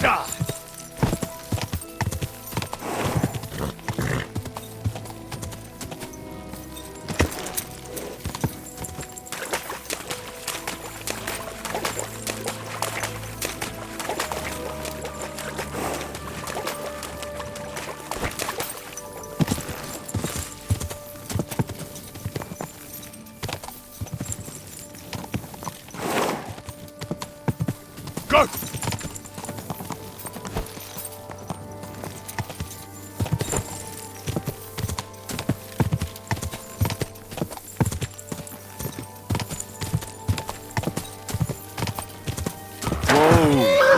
Go!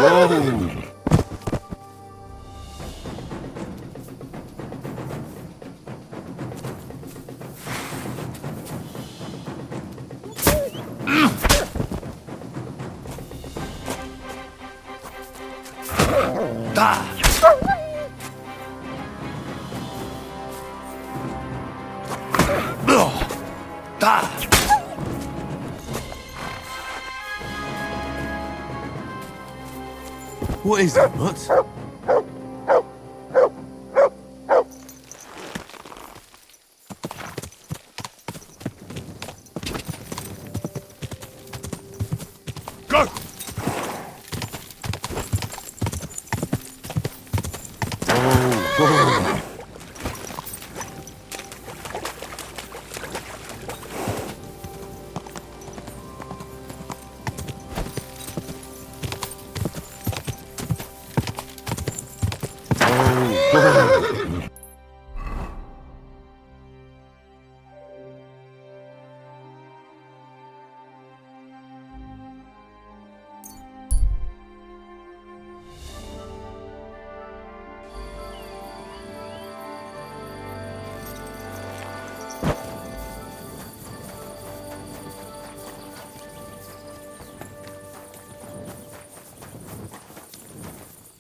Whoa! What is it, Nuts? Go!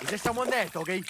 Is there someone there, doggy?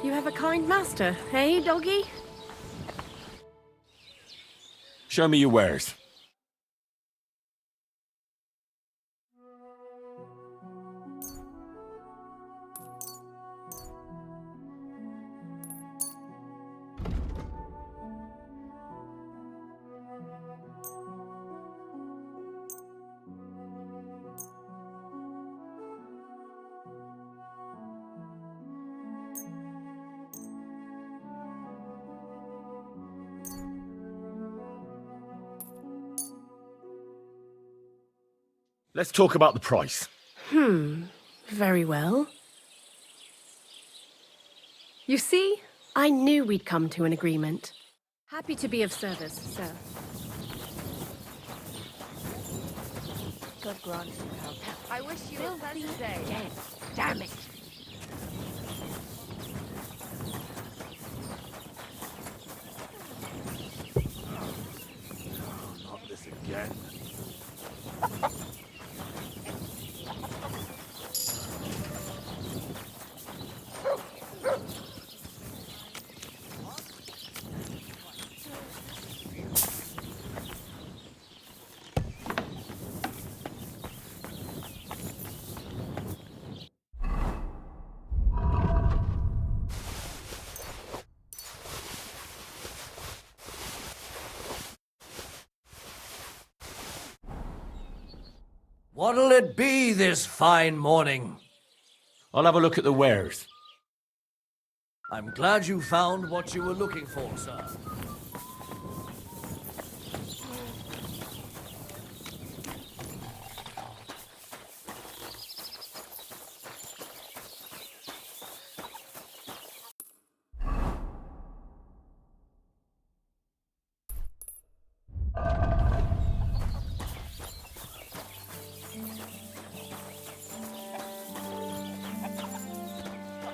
You have a kind master, eh, doggy? Show me your wares. Let's talk about the price. Very well. You see, I knew we'd come to an agreement. Happy to be of service, sir. God grant you help. I wish you a pleasant day. Dead. Damn it. Not this again. What'll it be this fine morning? I'll have a look at the wares. I'm glad you found what you were looking for, sir.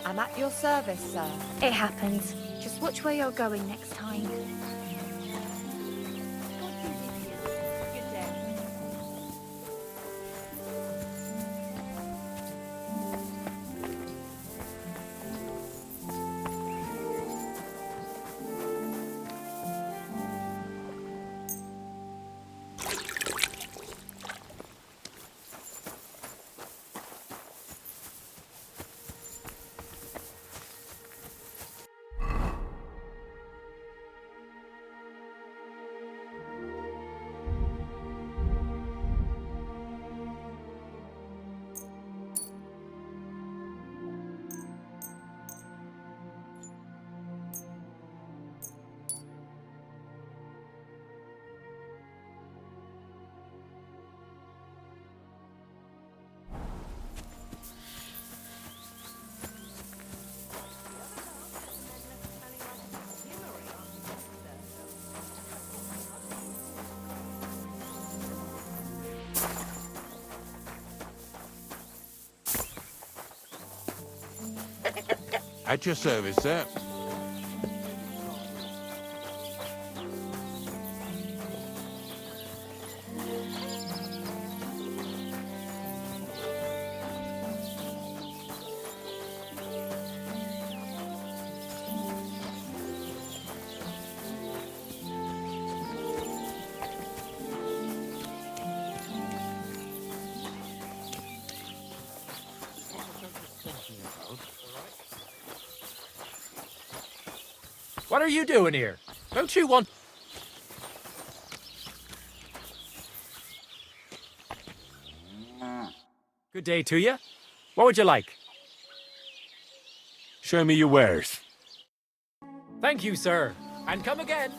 I'm at your service, sir. It happens. Just watch where you're going next time. Good day. At your service, sir. What are you doing here? Don't you want... Good day to you. What would you like? Show me your wares. Thank you, sir. And come again.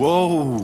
Whoa!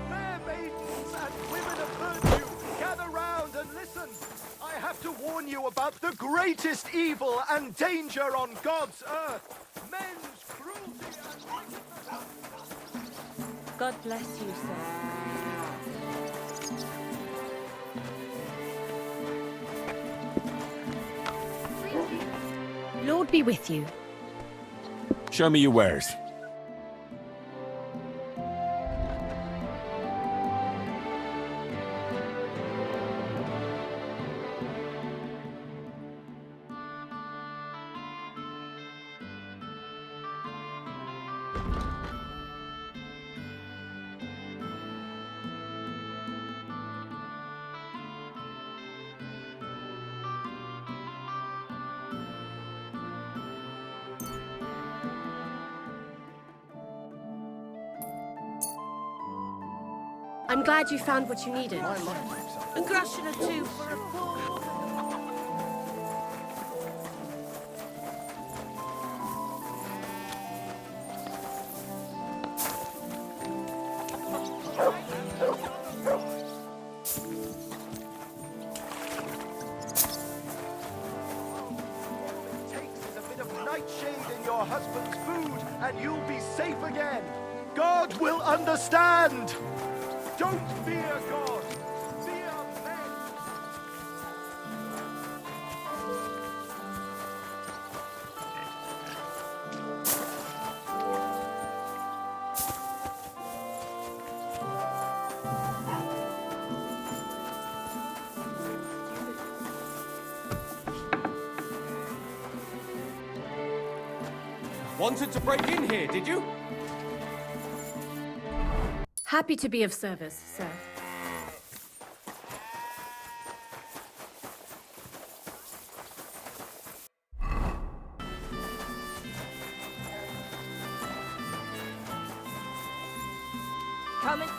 Fair maidens and women of virtue, gather round and listen. I have to warn you about the greatest evil and danger on God's earth. Men's cruelty and wickedness. God bless you, sir. Lord be with you. Show me your wares. I'm glad you found what you needed. A groschen or two for a poor... Takes is a bit of nightshade in your husband's food, and you'll be safe again. God will understand. Don't fear God. Fear men. Wanted to break in here, did you? Happy to be of service, sir. Coming.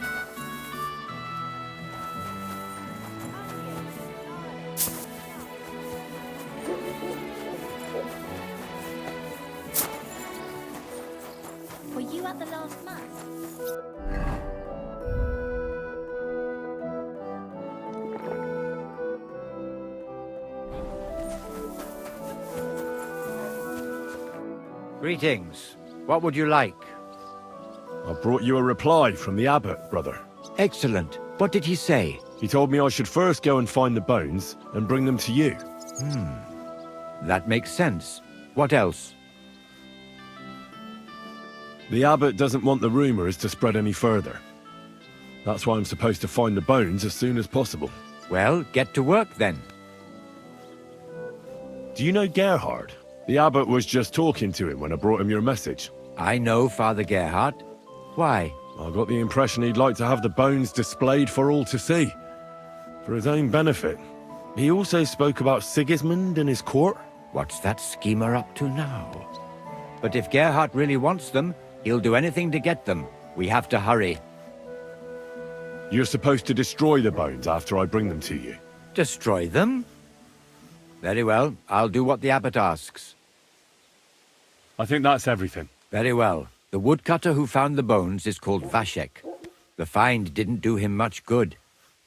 Were you at the last mass? Greetings. What would you like? I brought you a reply from the abbot, brother. Excellent. What did he say? He told me I should first go and find the bones and bring them to you. That makes sense. What else? The abbot doesn't want the rumors to spread any further. That's why I'm supposed to find the bones as soon as possible. Well, get to work then. Do you know Gerhard? The abbot was just talking to him when I brought him your message. I know Father Gerhard. Why? I got the impression he'd like to have the bones displayed for all to see, for his own benefit. He also spoke about Sigismund and his court. What's that schemer up to now? But if Gerhard really wants them, he'll do anything to get them. We have to hurry. You're supposed to destroy the bones after I bring them to you. Destroy them? Very well. I'll do what the abbot asks. I think that's everything. Very well. The woodcutter who found the bones is called Vashek. The find didn't do him much good.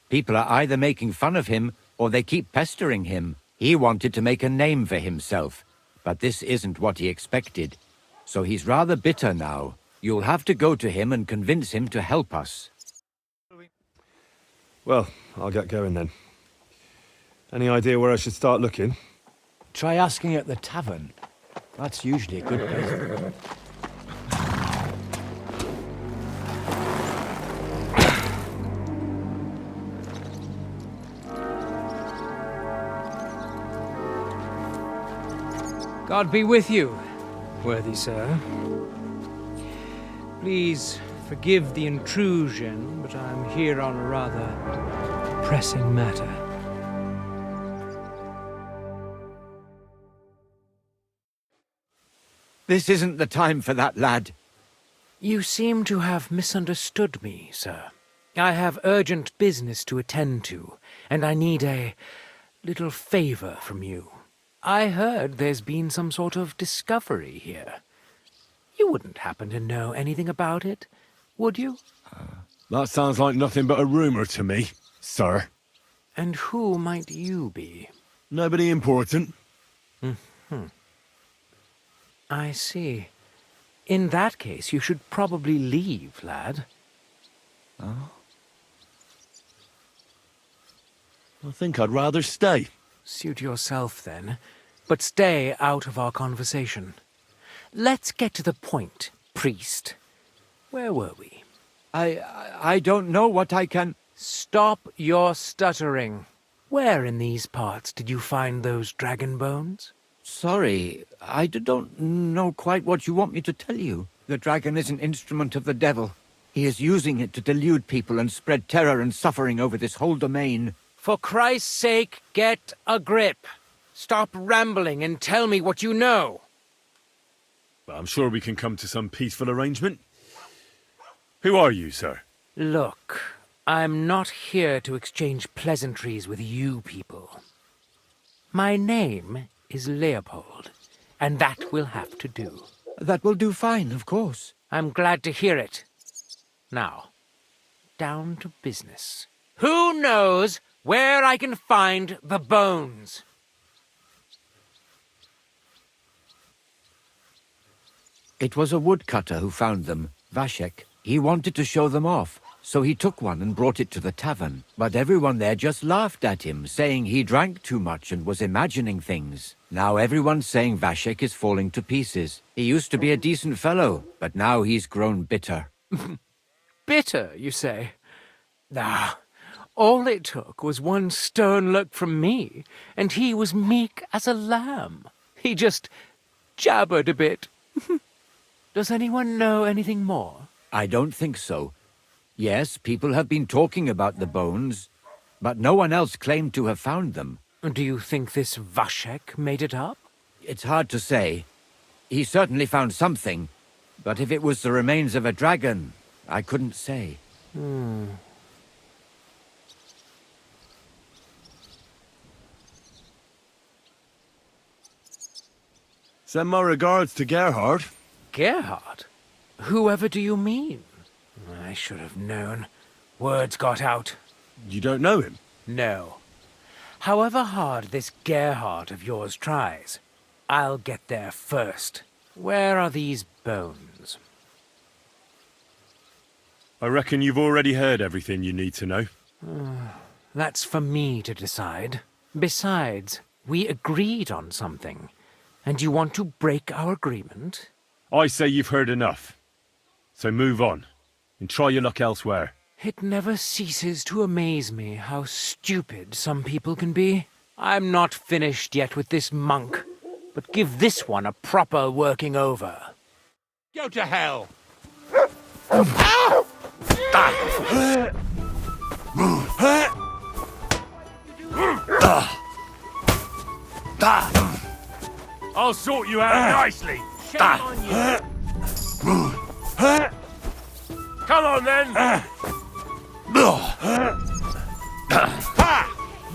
People are either making fun of him, or they keep pestering him. He wanted to make a name for himself, but this isn't what he expected. So he's rather bitter now. You'll have to go to him and convince him to help us. Well, I'll get going then. Any idea where I should start looking? Try asking at the tavern. That's usually a good place. God be with you, worthy sir. Please forgive the intrusion, but I'm here on a rather pressing matter. This isn't the time for that, lad. You seem to have misunderstood me, sir. I have urgent business to attend to, and I need a little favor from you. I heard there's been some sort of discovery here. You wouldn't happen to know anything about it, would you? That sounds like nothing but a rumor to me, sir. And who might you be? Nobody important. I see. In that case, you should probably leave, lad. Oh? I think I'd rather stay. Suit yourself, then. But stay out of our conversation. Let's get to the point, priest. Where were we? I don't know what I can... Stop your stuttering. Where in these parts did you find those dragon bones? Sorry, I don't know quite what you want me to tell you. The dragon is an instrument of the devil. He is using it to delude people and spread terror and suffering over this whole domain. For Christ's sake, get a grip. Stop rambling and tell me what you know. But I'm sure we can come to some peaceful arrangement. Who are you, sir? Look, I'm not here to exchange pleasantries with you people. My name is Leopold, and that will have to do. That will do fine, of course. I'm glad to hear it. Now, down to business. Who knows where I can find the bones? It was a woodcutter who found them, Vashek. He wanted to show them off, so he took one and brought it to the tavern. But everyone there just laughed at him, saying he drank too much and was imagining things. Now everyone's saying Vashek is falling to pieces. He used to be a decent fellow, but now he's grown bitter. Bitter, you say? Ah, all it took was one stern look from me, and he was meek as a lamb. He just jabbered a bit. Does anyone know anything more? I don't think so. Yes, people have been talking about the bones, but no one else claimed to have found them. Do you think this Vashek made it up? It's hard to say. He certainly found something, but if it was the remains of a dragon, I couldn't say. Send my regards to Gerhard. Gerhard? Whoever do you mean? I should have known. Words got out. You don't know him? No. However hard this Gerhard of yours tries, I'll get there first. Where are these bones? I reckon you've already heard everything you need to know. That's for me to decide. Besides, we agreed on something. And you want to break our agreement? I say you've heard enough. So move on, and try your luck elsewhere. It never ceases to amaze me how stupid some people can be. I'm not finished yet with this monk, but give this one a proper working over. Go to hell! I'll sort you out nicely. Shame on you. Come on then. Ha!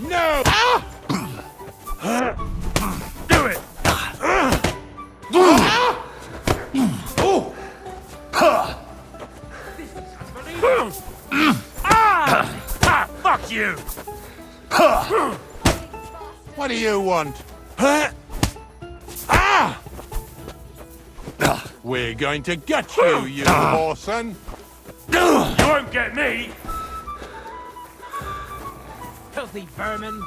No! Do it. Fuck you. What do you want? We're going to get you, you whoreson! You won't get me. Filthy vermin.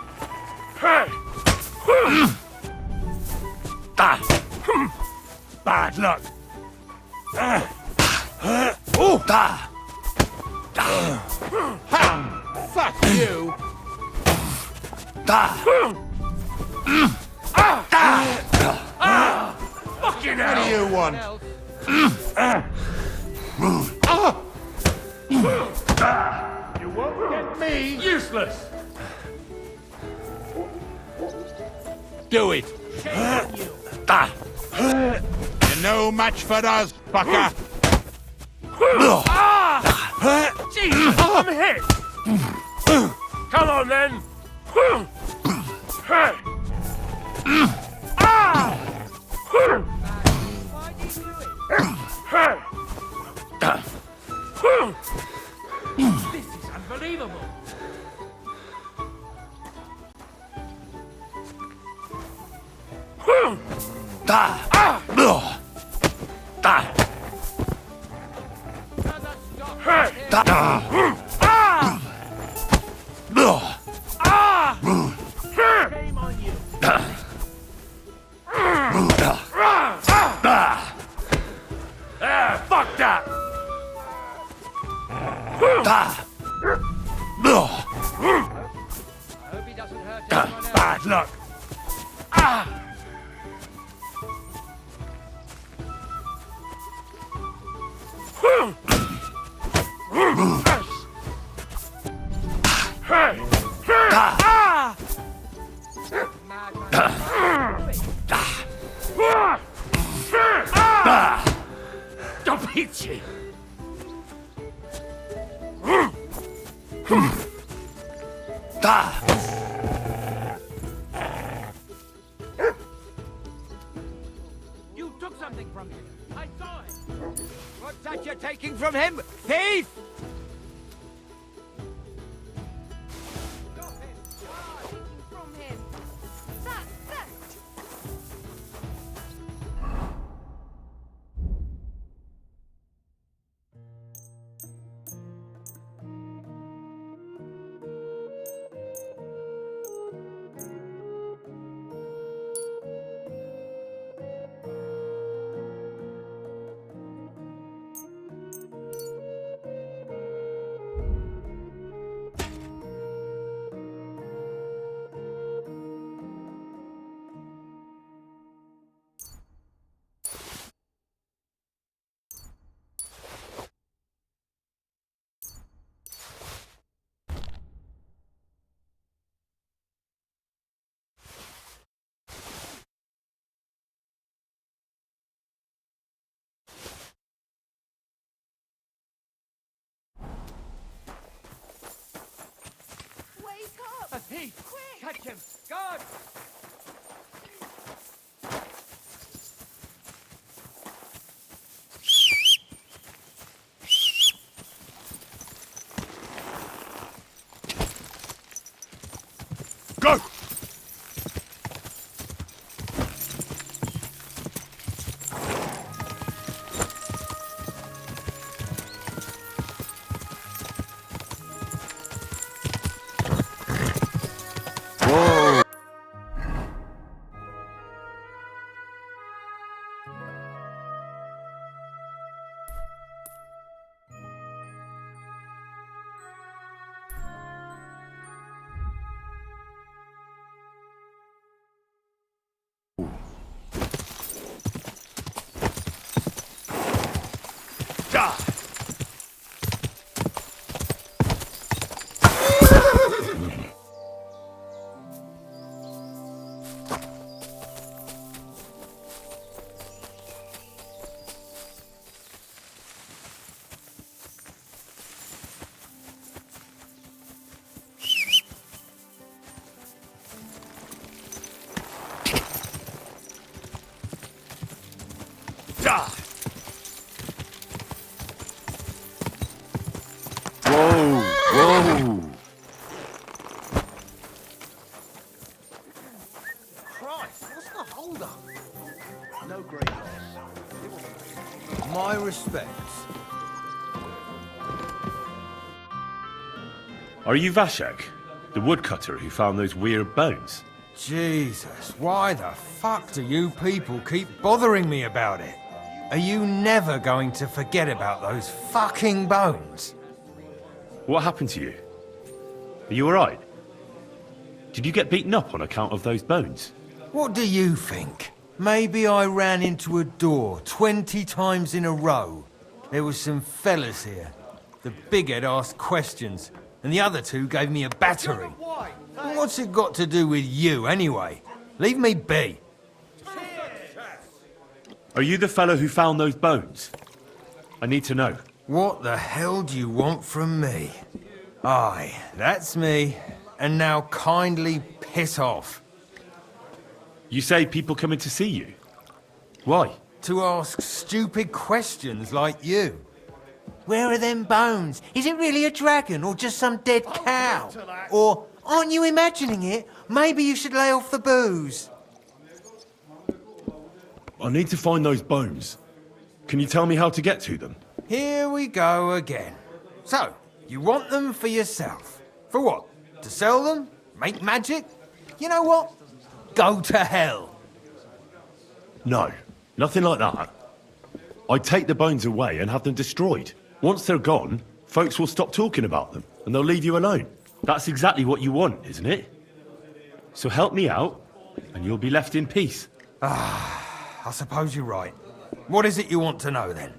Bad luck. Fuck you! want. You won't get me! Useless! Do it. You're no match for us, fucker. Jesus, I'm hit! Come on then! This is unbelievable. Shame on you! Fuck that! Bad luck! Don't hit you! You took something from him. I saw it. What's that you're taking from him? Thief! From him. That theft. Wake up! A thief! Quick! Catch him! Guard! Go! Christ, what's the hold-up? No great loss. My respects. Are you Vashek, the woodcutter who found those weird bones? Jesus, why the fuck do you people keep bothering me about it? Are you never going to forget about those fucking bones? What happened to you? Are you alright? Did you get beaten up on account of those bones? What do you think? Maybe I ran into a door 20 times in a row. There was some fellas here. The bighead asked questions, and the other two gave me a battering. And what's it got to do with you, anyway? Leave me be. Are you the fellow who found those bones? I need to know. What the hell do you want from me? Aye, that's me. And now kindly piss off. You say people coming to see you? Why? To ask stupid questions like you. Where are them bones? Is it really a dragon or just some dead cow? Or, aren't you imagining it? Maybe you should lay off the booze. I need to find those bones. Can you tell me how to get to them? Here we go again. So, you want them for yourself. For what? To sell them? Make magic? You know what? Go to hell. No, nothing like that. I take the bones away and have them destroyed. Once they're gone, folks will stop talking about them and they'll leave you alone. That's exactly what you want, isn't it? So help me out and you'll be left in peace. I suppose you're right. What is it you want to know then?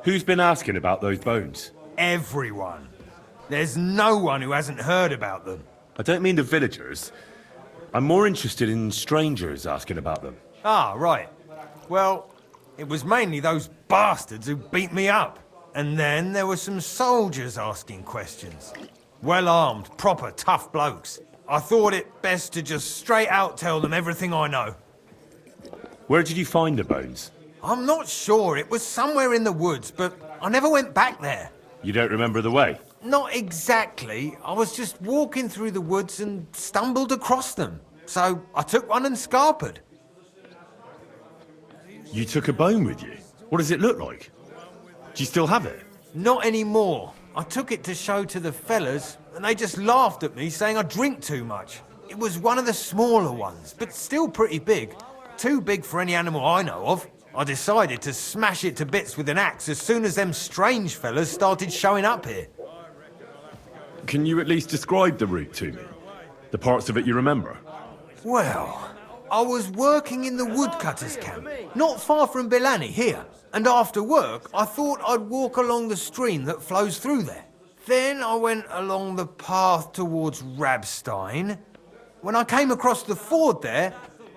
Who's been asking about those bones? Everyone. There's no one who hasn't heard about them. I don't mean the villagers. I'm more interested in strangers asking about them. Ah, right. Well, it was mainly those bastards who beat me up. And then there were some soldiers asking questions. Well-armed, proper tough blokes. I thought it best to just straight out tell them everything I know. Where did you find the bones? I'm not sure. It was somewhere in the woods, but I never went back there. You don't remember the way? Not exactly. I was just walking through the woods and stumbled across them. So I took one and scarpered. You took a bone with you? What does it look like? Do you still have it? Not anymore. I took it to show to the fellas, and they just laughed at me, saying I drink too much. It was one of the smaller ones, but still pretty big. Too big for any animal I know of. I decided to smash it to bits with an axe as soon as them strange fellas started showing up here. Can you at least describe the route to me? The parts of it you remember? Well, I was working in the woodcutters' camp, not far from Bilani here. And after work, I thought I'd walk along the stream that flows through there. Then I went along the path towards Rabstein. When I came across the ford there,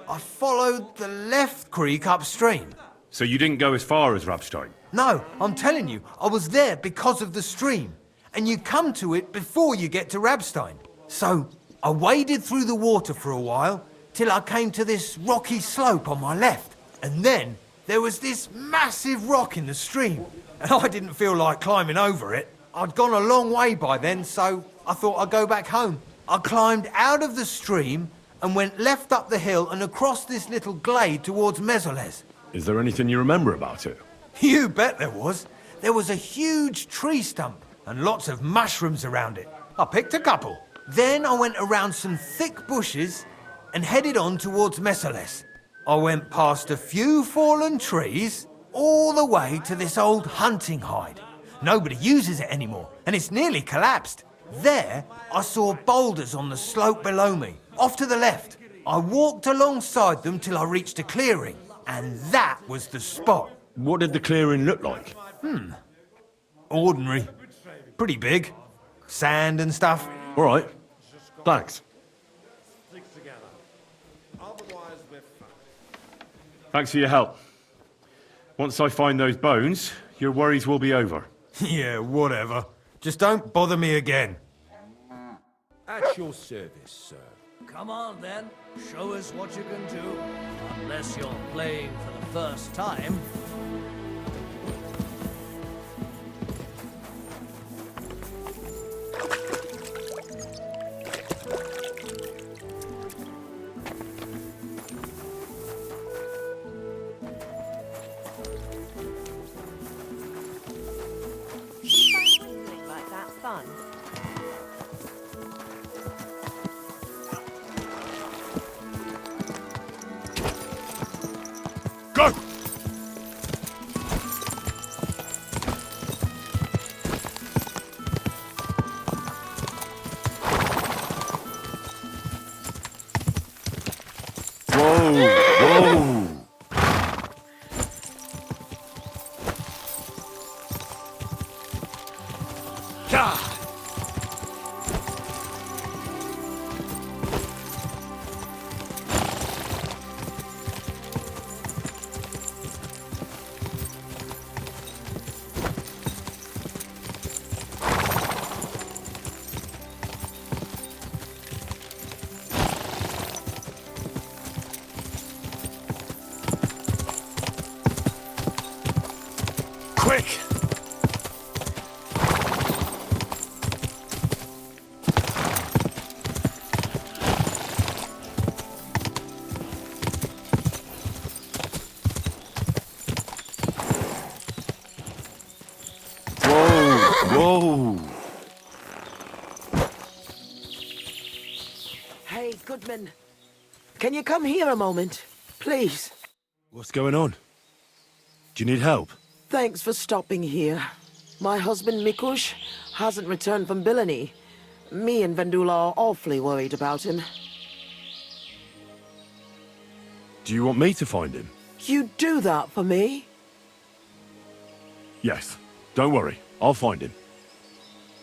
I followed the left creek upstream. So you didn't go as far as Rabstein? No, I'm telling you, I was there because of the stream. And you come to it before you get to Rabstein. So I waded through the water for a while, till I came to this rocky slope on my left. And then there was this massive rock in the stream. And I didn't feel like climbing over it. I'd gone a long way by then, so I thought I'd go back home. I climbed out of the stream and went left up the hill and across this little glade towards Mezoles. Is there anything you remember about it? You bet there was. There was a huge tree stump and lots of mushrooms around it. I picked a couple. Then I went around some thick bushes and headed on towards Mezoles. I went past a few fallen trees all the way to this old hunting hide. Nobody uses it anymore, and it's nearly collapsed. There, I saw boulders on the slope below me, off to the left. I walked alongside them till I reached a clearing, and that was the spot. What did the clearing look like? Ordinary. Pretty big. Sand and stuff. All right. Thanks. Thanks for your help. Once I find those bones, your worries will be over. Yeah, whatever. Just don't bother me again. At your service, sir. Come on then, show us what you can do. Unless you're playing for the first time. Like that fun. Go! Whoa! Quick! Whoa! Hey, Goodman. Can you come here a moment? Please. What's going on? Do you need help? Thanks for stopping here. My husband, Mikush, hasn't returned from Bilani. Me and Vendula are awfully worried about him. Do you want me to find him? You do that for me? Yes. Don't worry. I'll find him.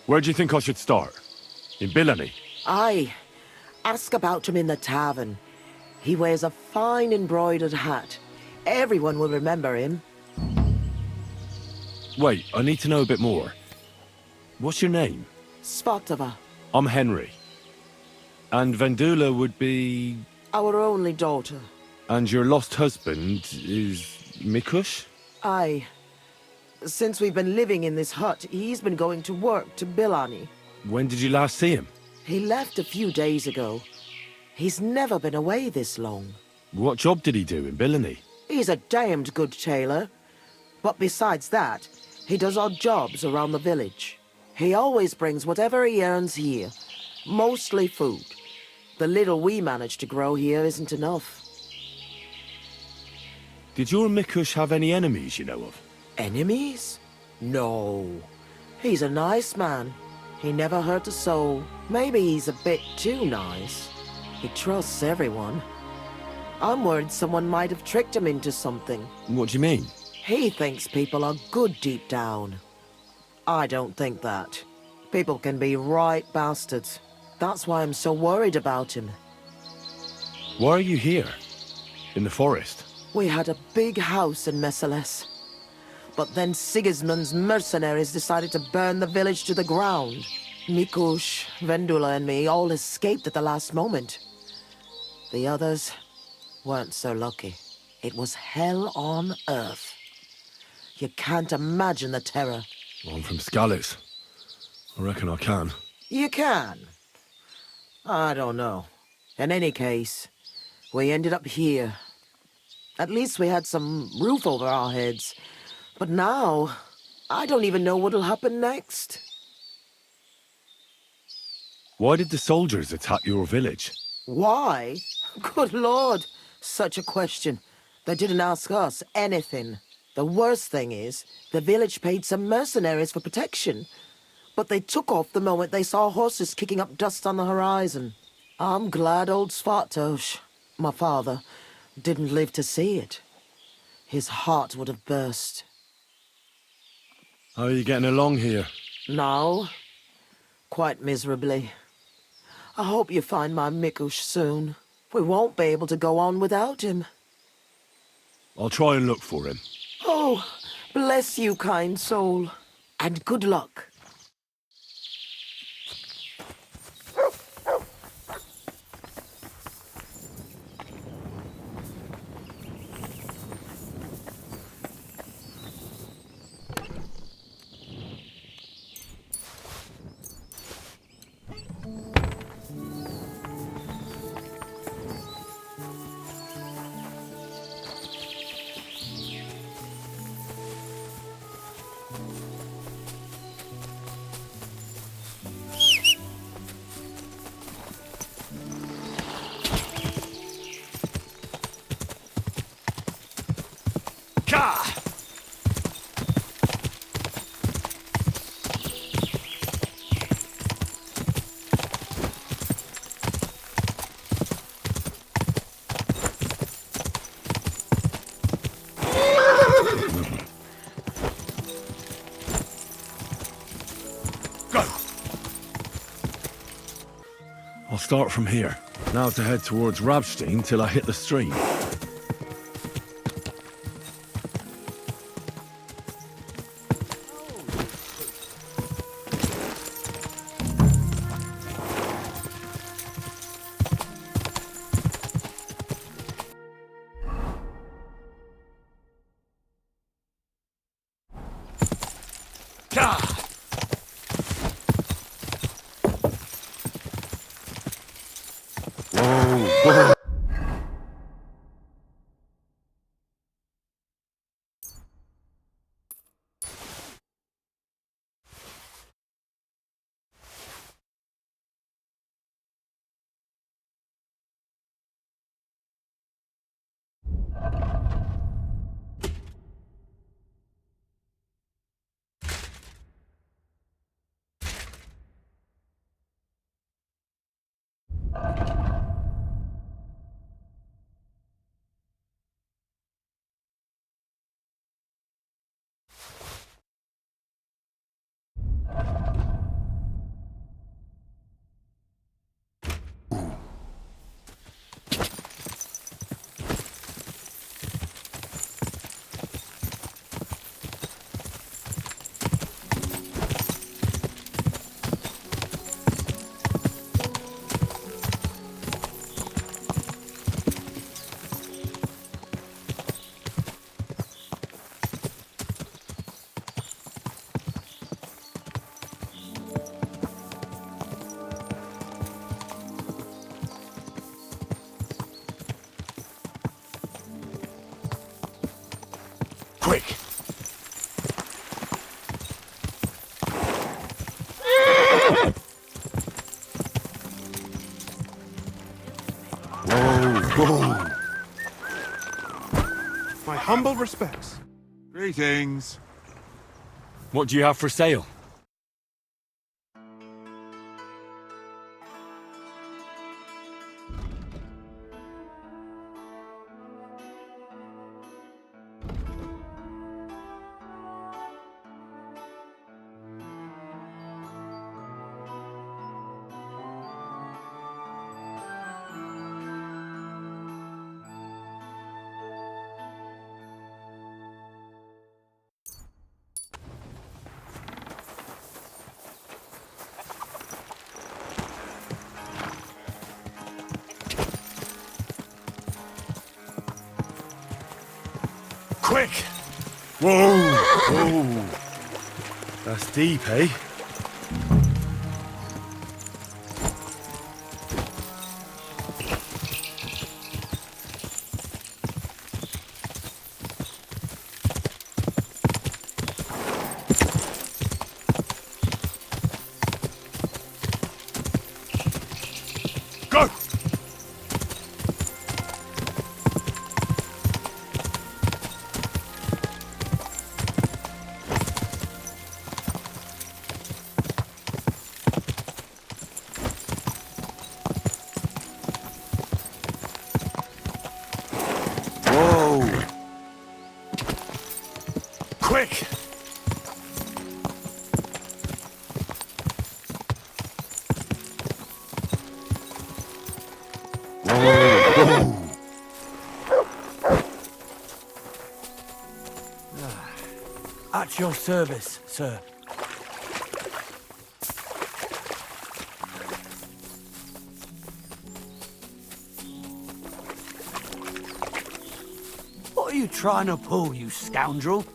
Where do you think I should start? In Bilani? Aye. Ask about him in the tavern. He wears a fine embroidered hat. Everyone will remember him. Wait, I need to know a bit more. What's your name? Svartava. I'm Henry. And Vendula would be... Our only daughter. And your lost husband is... Mikush? Aye. Since we've been living in this hut, he's been going to work to Bilani. When did you last see him? He left a few days ago. He's never been away this long. What job did he do in Bilani? He's a damned good tailor. But besides that, he does odd jobs around the village. He always brings whatever he earns here. Mostly food. The little we manage to grow here isn't enough. Did your Mikush have any enemies you know of? Enemies? No. He's a nice man. He never hurt a soul. Maybe he's a bit too nice. He trusts everyone. I'm worried someone might have tricked him into something. What do you mean? He thinks people are good deep down. I don't think that. People can be right bastards. That's why I'm so worried about him. Why are you here? In the forest? We had a big house in Messales. But then Sigismund's mercenaries decided to burn the village to the ground. Mikush, Vendula and me all escaped at the last moment. The others weren't so lucky. It was hell on earth. You can't imagine the terror. I'm from Skalitz. I reckon I can. You can? I don't know. In any case, we ended up here. At least we had some roof over our heads. But now, I don't even know what'll happen next. Why did the soldiers attack your village? Why? Good Lord, such a question. They didn't ask us anything. The worst thing is, the village paid some mercenaries for protection. But they took off the moment they saw horses kicking up dust on the horizon. I'm glad old Svartosh, my father, didn't live to see it. His heart would have burst. How are you getting along here? Now, quite miserably. I hope you find my Mikush soon. We won't be able to go on without him. I'll try and look for him. Oh, bless you, kind soul. And good luck. start from here. Now to head towards Rabstein till I hit the stream. Quick! Whoa! My humble respects. Greetings. What do you have for sale? Quick! Whoa! Whoa! That's deep, eh? Go! Quick! At your service, sir. What are you trying to pull, you scoundrel?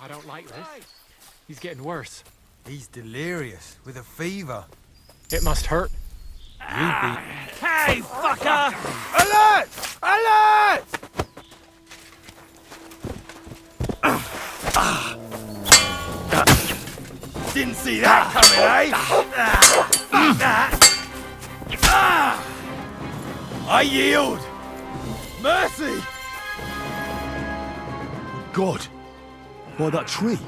I don't like this. He's getting worse. He's delirious, with a fever. It must hurt. Hey, fucker! Alert! Alert! Didn't see that coming, eh? I yield! Mercy! God! By that tree?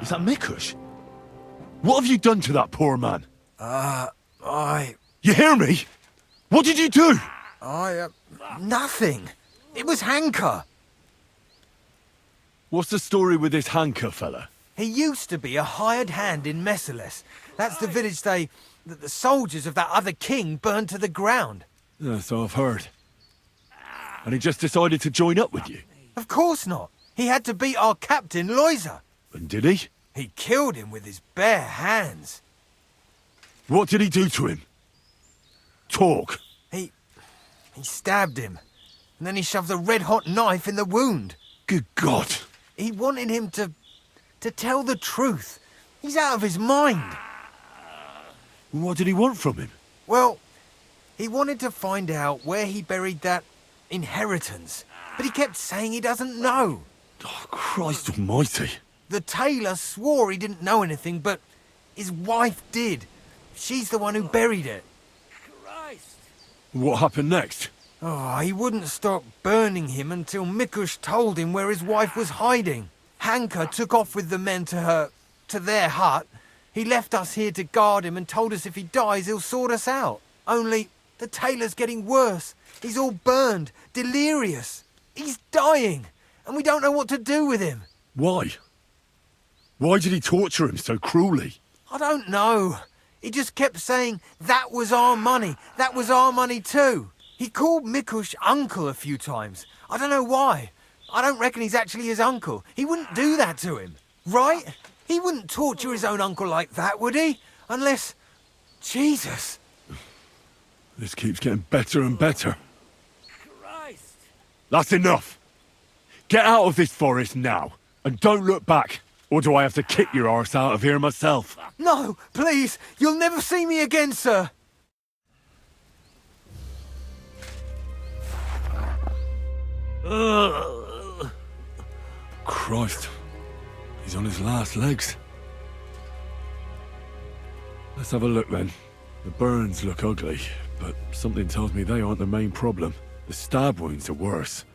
Is that Mikush? What have you done to that poor man? You hear me? What did you do? Nothing. It was Hanker. What's the story with this Hanker fella? He used to be a hired hand in Messales. That's the village that the soldiers of that other king burned to the ground. So I've heard. And he just decided to join up with you? Of course not. He had to beat our captain, Loiser. And did he? He killed him with his bare hands. What did he do to him? Talk. He stabbed him. And then he shoved a red-hot knife in the wound. Good God. He wanted him to tell the truth. He's out of his mind. What did he want from him? Well, he wanted to find out where he buried that inheritance. But he kept saying he doesn't know. Oh, Christ almighty. The tailor swore he didn't know anything, but his wife did. She's the one who buried it. What happened next? Oh, he wouldn't stop burning him until Mikush told him where his wife was hiding. Hanker took off with the men to their hut. He left us here to guard him and told us if he dies, he'll sort us out. Only, the tailor's getting worse. He's all burned, delirious. He's dying, and we don't know what to do with him. Why? Why did he torture him so cruelly? I don't know. He just kept saying, that was our money. That was our money too. He called Mikush uncle a few times. I don't know why. I don't reckon he's actually his uncle. He wouldn't do that to him. Right? He wouldn't torture his own uncle like that, would he? Unless... Jesus. This keeps getting better and better. Christ. That's enough. Get out of this forest now. And don't look back. Or do I have to kick your arse out of here myself? No, please. You'll never see me again, sir. Christ. He's on his last legs. Let's have a look then. The burns look ugly, but something tells me they aren't the main problem. The stab wounds are worse.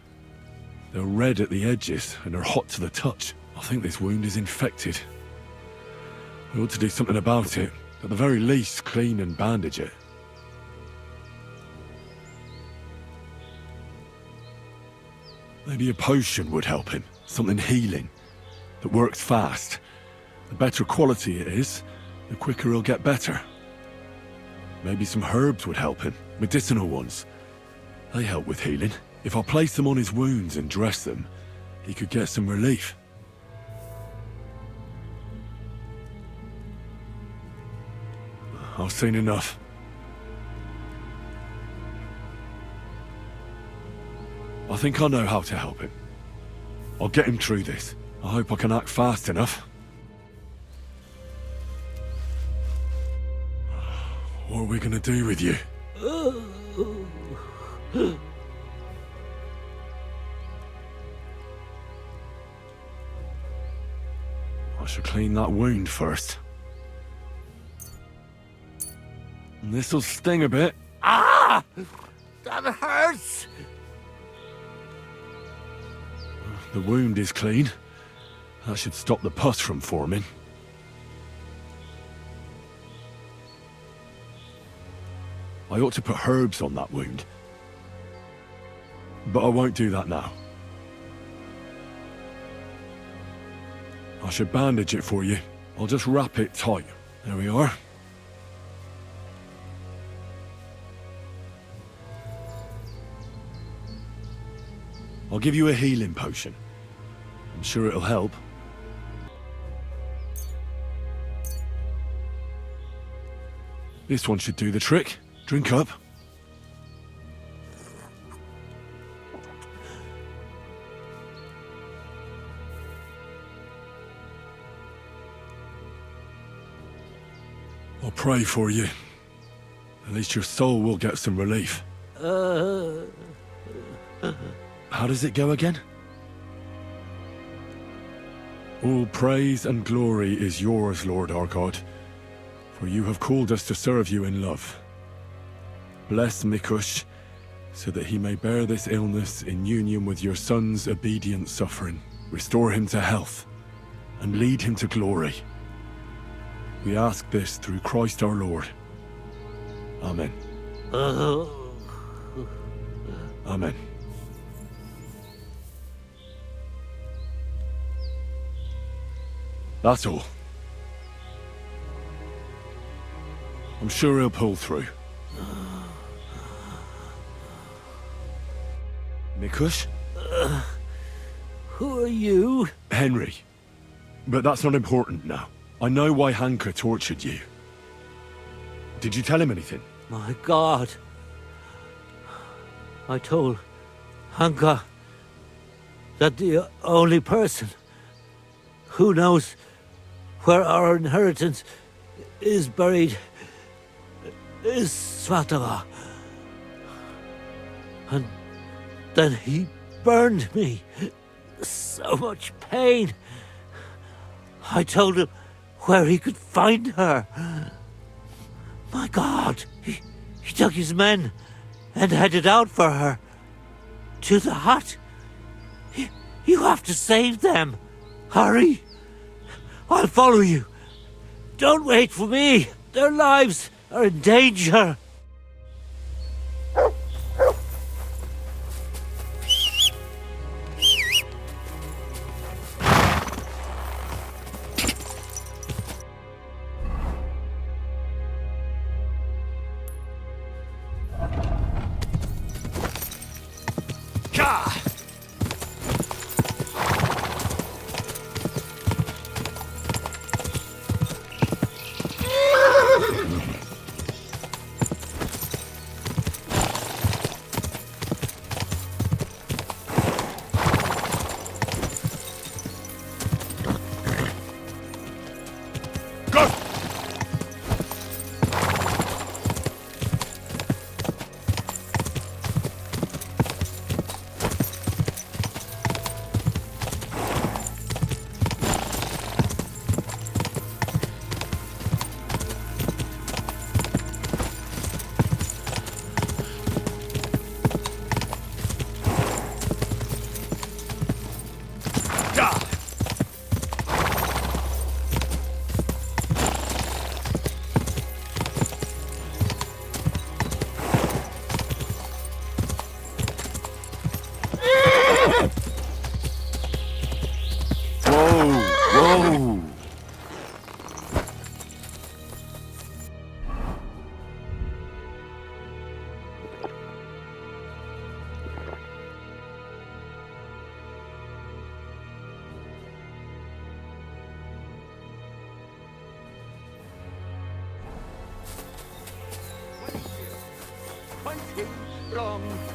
They're red at the edges and are hot to the touch. I think this wound is infected. We ought to do something about it. At the very least, clean and bandage it. Maybe a potion would help him. Something healing. That works fast. The better quality it is, the quicker he'll get better. Maybe some herbs would help him. Medicinal ones. They help with healing. If I place them on his wounds and dress them, he could get some relief. I've seen enough. I think I know how to help him. I'll get him through this. I hope I can act fast enough. What are we gonna do with you? I should clean that wound first. This'll sting a bit. Ah! That hurts! The wound is clean. That should stop the pus from forming. I ought to put herbs on that wound. But I won't do that now. I should bandage it for you. I'll just wrap it tight. There we are. I'll give you a healing potion. I'm sure it'll help. This one should do the trick. Drink up. pray for you. At least your soul will get some relief. How does it go again? All praise and glory is yours, Lord our God, for you have called us to serve you in love. Bless Mikush, so that he may bear this illness in union with your son's obedient suffering. Restore him to health, and lead him to glory. We ask this through Christ our Lord. Amen. Amen. That's all. I'm sure he'll pull through. Mikush? Who are you? Henry. But that's not important now. I know why Hanka tortured you. Did you tell him anything? My God. I told Hanka that the only person who knows where our inheritance is buried is Svatala. And then he burned me. So much pain. I told him where he could find her. My God, he took his men and headed out for her. To the hut. You have to save them. Hurry. I'll follow you. Don't wait for me. Their lives are in danger.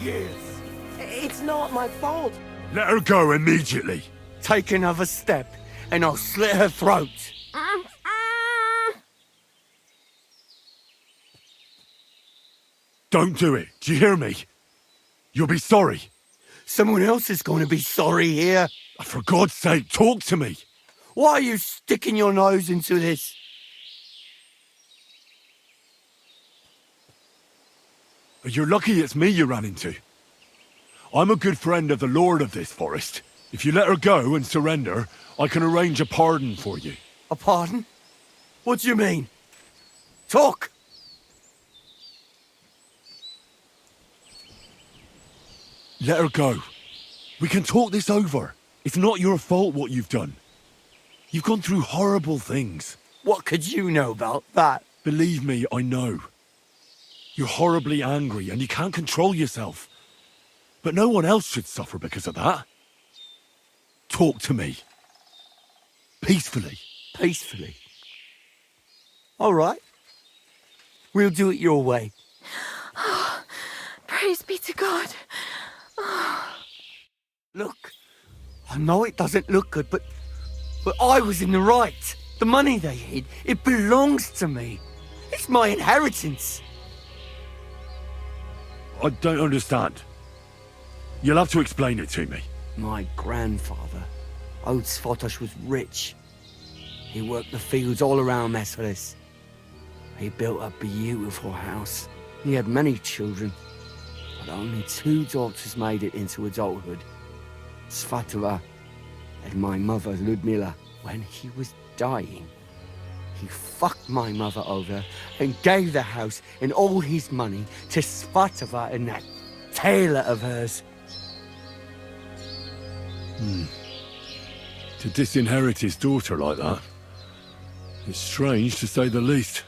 Years. It's not my fault. Let her go immediately. Take another step, and I'll slit her throat. Don't do it. Do you hear me? You'll be sorry. Someone else is going to be sorry here. For God's sake, talk to me. Why are you sticking your nose into this? You're lucky it's me you ran into. I'm a good friend of the Lord of this forest. If you let her go and surrender, I can arrange a pardon for you. A pardon? What do you mean? Talk! Let her go. We can talk this over. It's not your fault what you've done. You've gone through horrible things. What could you know about that? Believe me, I know. You're horribly angry and you can't control yourself. But no one else should suffer because of that. Talk to me. Peacefully. Peacefully? All right. We'll do it your way. Praise be to God. Look, I know it doesn't look good, but I was in the right. The money they hid, it belongs to me. It's my inheritance. I don't understand. You'll have to explain it to me. My grandfather, old Svatos, was rich. He worked the fields all around Messeris. He built a beautiful house. He had many children, but only 2 daughters made it into adulthood. Svatova and my mother, Ludmila. When he was dying, he fucked my mother over and gave the house and all his money to Svatova and that tailor of hers. To disinherit his daughter like that. It's strange, to say the least.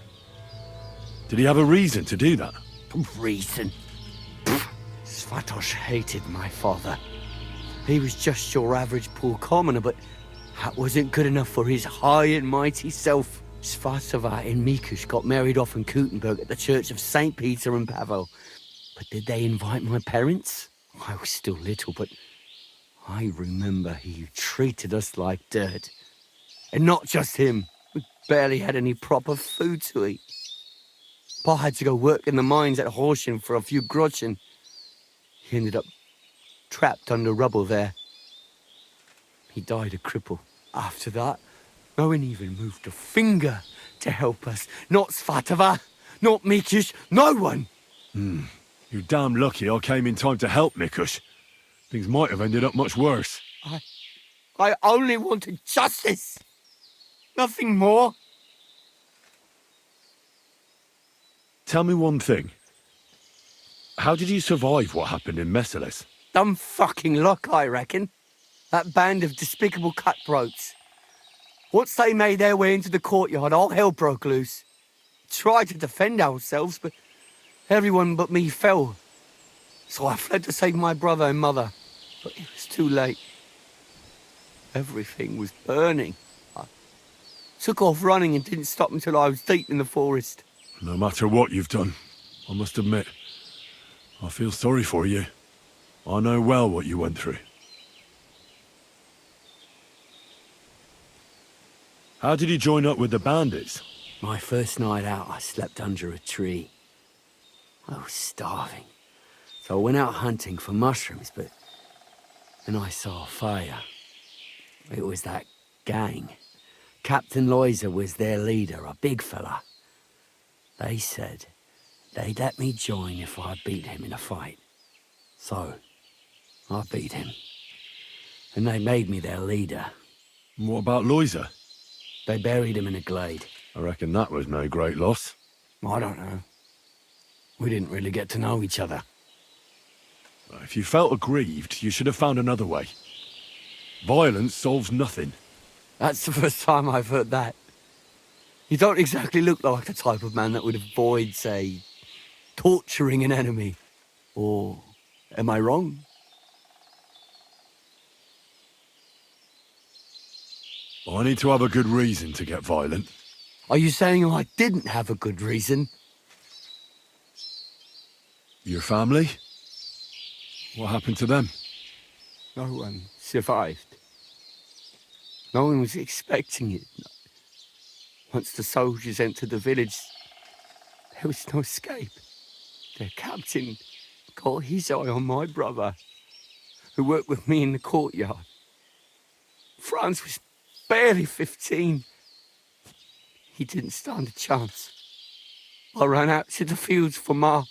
Did he have a reason to do that? Reason? Svatos hated my father. He was just your average poor commoner, but that wasn't good enough for his high and mighty self. Svatova and Mikush got married off in Kuttenberg at the Church of St. Peter and Pavel. But did they invite my parents? I was still little, but I remember he treated us like dirt. And not just him. We barely had any proper food to eat. Pa had to go work in the mines at Horsham for a few groschen. He ended up trapped under rubble there. He died a cripple. After that, no one even moved a finger to help us. Not Svatova, not Mikush, no one. You're damn lucky I came in time to help, Mikush. Things might have ended up much worse. I only wanted justice. Nothing more. Tell me one thing. How did you survive what happened in Messeles? Dumb fucking luck, I reckon. That band of despicable cutthroats. Once they made their way into the courtyard, all hell broke loose. Tried to defend ourselves, but everyone but me fell. So I fled to save my brother and mother. But it was too late. Everything was burning. I took off running and didn't stop until I was deep in the forest. No matter what you've done, I must admit, I feel sorry for you. I know well what you went through. How did you join up with the bandits? My first night out, I slept under a tree. I was starving. So I went out hunting for mushrooms, but then I saw a fire. It was that gang. Captain Loiser was their leader, a big fella. They said they'd let me join if I beat him in a fight. So, I beat him. And they made me their leader. And what about Loiser? They buried him in a glade. I reckon that was no great loss. I don't know. We didn't really get to know each other. If you felt aggrieved, you should have found another way. Violence solves nothing. That's the first time I've heard that. You don't exactly look like the type of man that would avoid, say, torturing an enemy. Or am I wrong? I need to have a good reason to get violent. Are you saying I didn't have a good reason? Your family? What happened to them? No one survived. No one was expecting it. Once the soldiers entered the village, there was no escape. Their captain got his eye on my brother, who worked with me in the courtyard. Franz was barely 15. He didn't stand a chance. I ran out to the fields for Ma,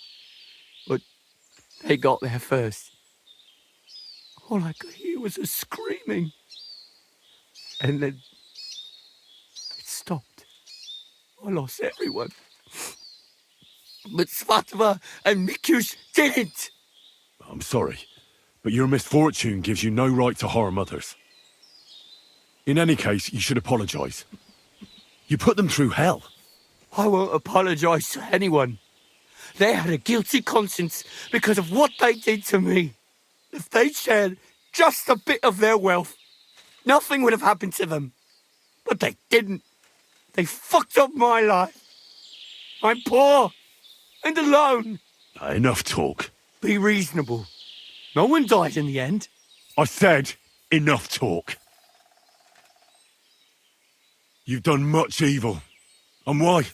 but they got there first. All I could hear was her screaming. And then it stopped. I lost everyone. But Svatova and Mikush didn't. I'm sorry, but your misfortune gives you no right to harm others. In any case, you should apologize. You put them through hell. I won't apologize to anyone. They had a guilty conscience because of what they did to me. If they shared just a bit of their wealth, nothing would have happened to them. But they didn't. They fucked up my life. I'm poor and alone. Enough talk. Be reasonable. No one died in the end. I said enough talk. You've done much evil. And why?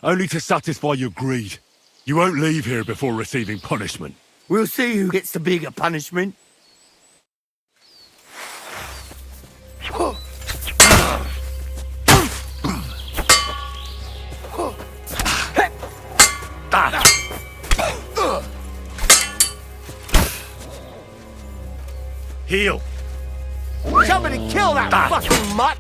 only to satisfy your greed. You won't leave here before receiving punishment. We'll see who gets the bigger punishment. Heal! Somebody kill that fucking mutt!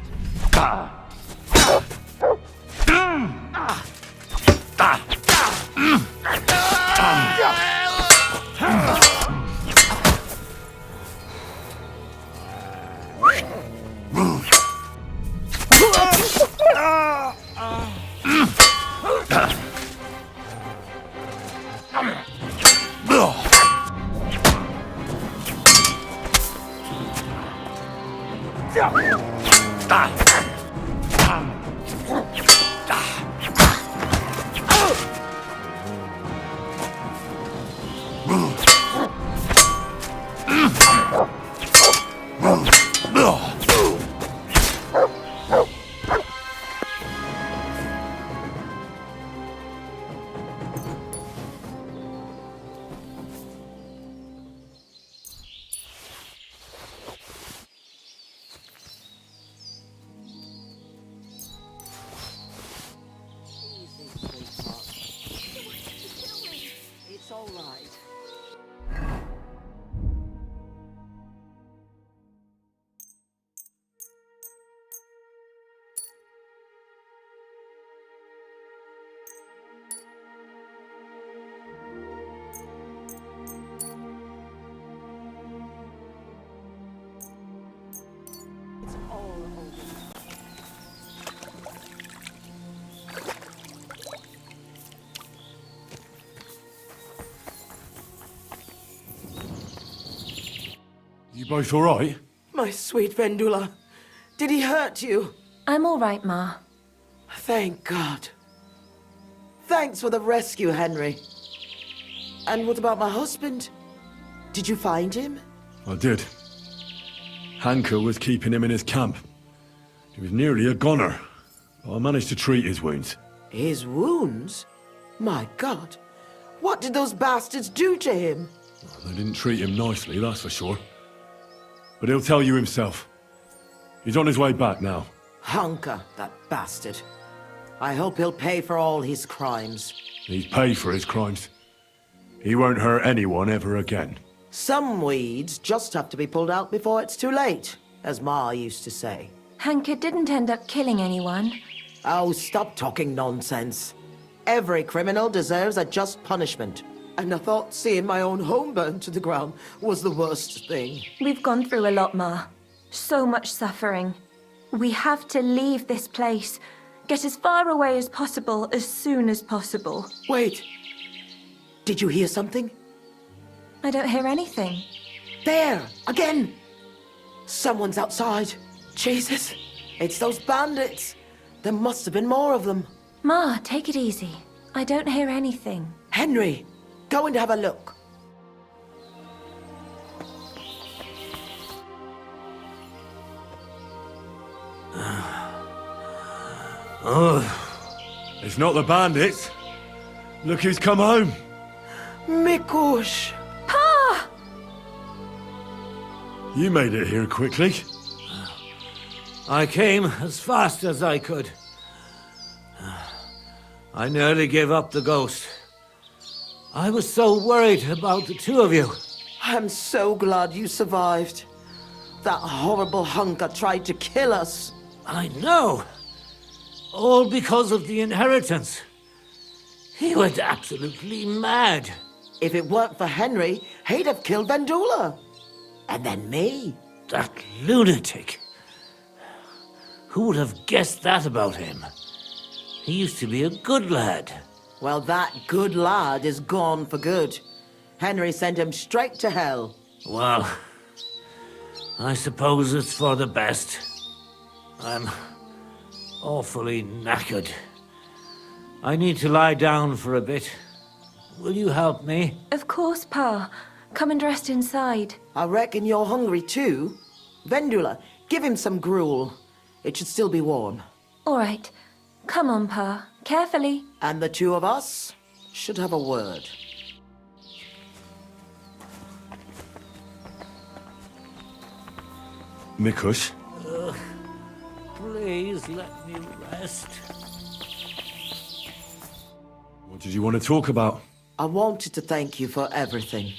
It's all right. It's all over. You both all right? My sweet Vendula, did he hurt you? I'm all right, Ma. Thank God. Thanks for the rescue, Henry. And what about my husband? Did you find him? I did. Hanker was keeping him in his camp. He was nearly a goner, but I managed to treat his wounds. His wounds? My God. What did those bastards do to him? They didn't treat him nicely, that's for sure. But he'll tell you himself. He's on his way back now. Hunker, that bastard. I hope he'll pay for all his crimes. He's paid for his crimes. He won't hurt anyone ever again. Some weeds just have to be pulled out before it's too late, as Ma used to say. Hanker didn't end up killing anyone. Oh, stop talking nonsense. Every criminal deserves a just punishment. And I thought seeing my own home burned to the ground was the worst thing. We've gone through a lot, Ma. So much suffering. We have to leave this place. Get as far away as possible, as soon as possible. Wait. Did you hear something? I don't hear anything. There! Again! Someone's outside. Jesus! It's those bandits! There must have been more of them. Ma, take it easy. I don't hear anything. Henry! Go and have a look. It's not the bandits. Look who's come home. Mikush! Pa! You made it here quickly. I came as fast as I could. I nearly gave up the ghost. I was so worried about the two of you. I'm so glad you survived. That horrible hunker tried to kill us. I know. All because of the inheritance. He went absolutely mad. If it weren't for Henry, he'd have killed Vendula. And then me. That lunatic. Who would have guessed that about him? He used to be a good lad. Well, that good lad is gone for good. Henry sent him straight to hell. Well, I suppose it's for the best. I'm awfully knackered. I need to lie down for a bit. Will you help me? Of course, Pa. Come and rest inside. I reckon you're hungry too. Vendula, give him some gruel. It should still be warm. All right. Come on, Pa. Carefully. And the two of us should have a word. Mikush, Please let me rest. what did you want to talk about? I wanted to thank you for everything.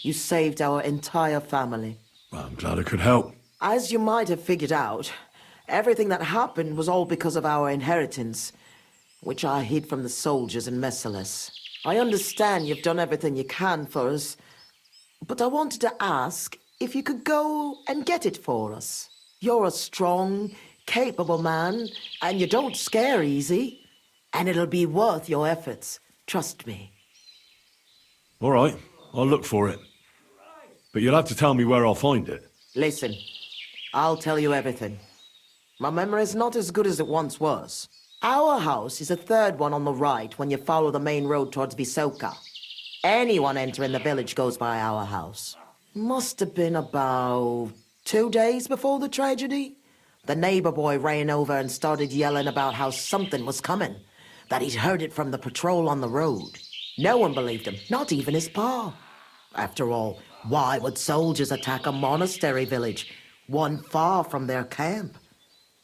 You saved our entire family. Well, I'm glad I could help. As you might have figured out, everything that happened was all because of our inheritance, which I hid from the soldiers in Messalis. I understand you've done everything you can for us, but I wanted to ask if you could go and get it for us. You're a strong, capable man, and you don't scare easy, and it'll be worth your efforts. Trust me. All right, I'll look for it. But you'll have to tell me where I'll find it. Listen, I'll tell you everything. My memory's not as good as it once was. Our house is the third one on the right when you follow the main road towards Visoka. Anyone entering the village goes by our house. Must have been about 2 days before the tragedy. The neighbor boy ran over and started yelling about how something was coming, that he'd heard it from the patrol on the road. No one believed him, not even his pa. After all, why would soldiers attack a monastery village, one far from their camp?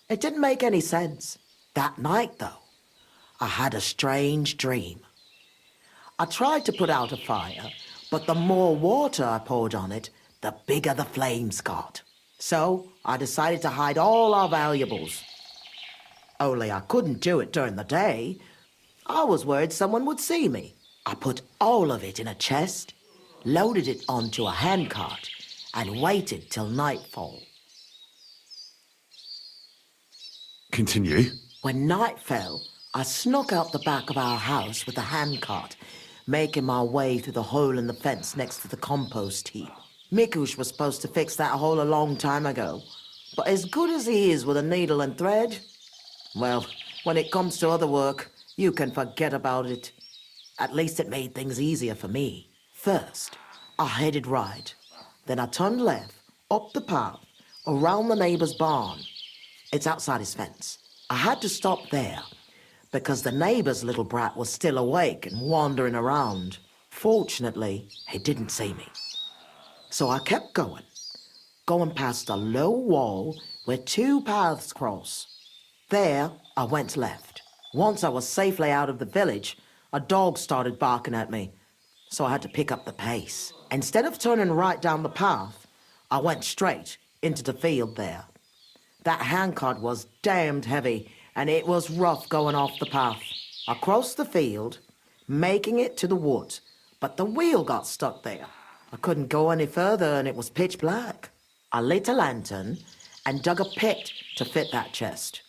It didn't make any sense. That night, though, I had a strange dream. I tried to put out a fire, but the more water I poured on it, the bigger the flames got. So I decided to hide all our valuables. Only I couldn't do it during the day. I was worried someone would see me. I put all of it in a chest, loaded it onto a handcart, and waited till nightfall. Continue. When night fell, I snuck out the back of our house with the handcart, making my way through the hole in the fence next to the compost heap. Mikush was supposed to fix that hole a long time ago, but as good as he is with a needle and thread, well, when it comes to other work, you can forget about it. At least it made things easier for me. First, I headed right. Then I turned left, up the path, around the neighbor's barn. It's outside his fence. I had to stop there, because the neighbor's little brat was still awake and wandering around. Fortunately, he didn't see me. So I kept going past a low wall where two paths cross. There, I went left. Once I was safely out of the village, a dog started barking at me, so I had to pick up the pace. Instead of turning right down the path, I went straight into the field there. That handcart was damned heavy, and it was rough going off the path. I crossed the field, making it to the woods, but the wheel got stuck there. I couldn't go any further, and it was pitch black. I lit a lantern and dug a pit to fit that chest.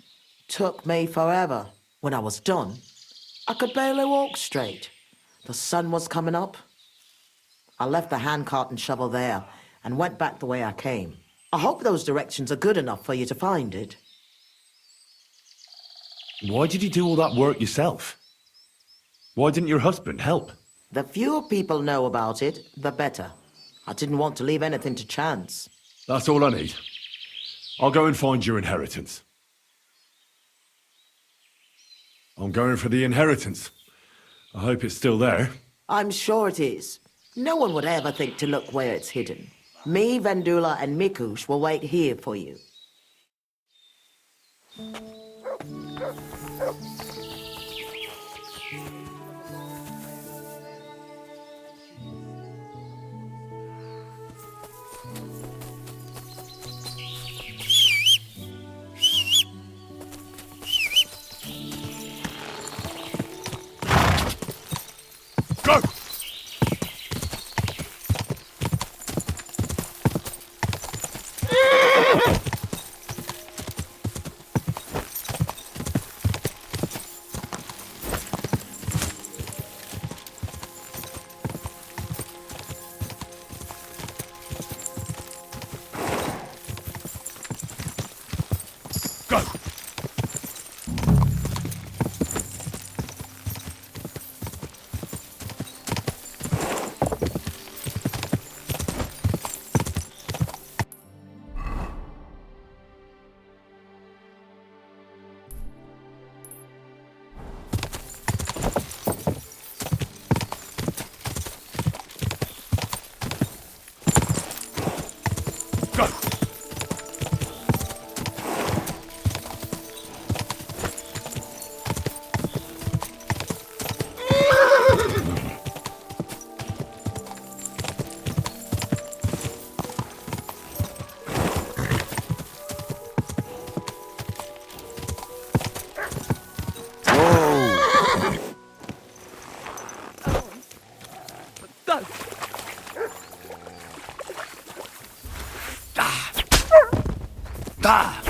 Took me forever. When I was done, I could barely walk straight. The sun was coming up. I left the handcart and shovel there and went back the way I came. I hope those directions are good enough for you to find it. Why did you do all that work yourself? Why didn't your husband help? The fewer people know about it, the better. I didn't want to leave anything to chance. That's all I need. I'll go and find your inheritance. I'm going for the inheritance. I hope it's still there. I'm sure it is. No one would ever think to look where it's hidden. Me, Vendula, and Mikush will wait here for you. Go! Go! Go! Ah!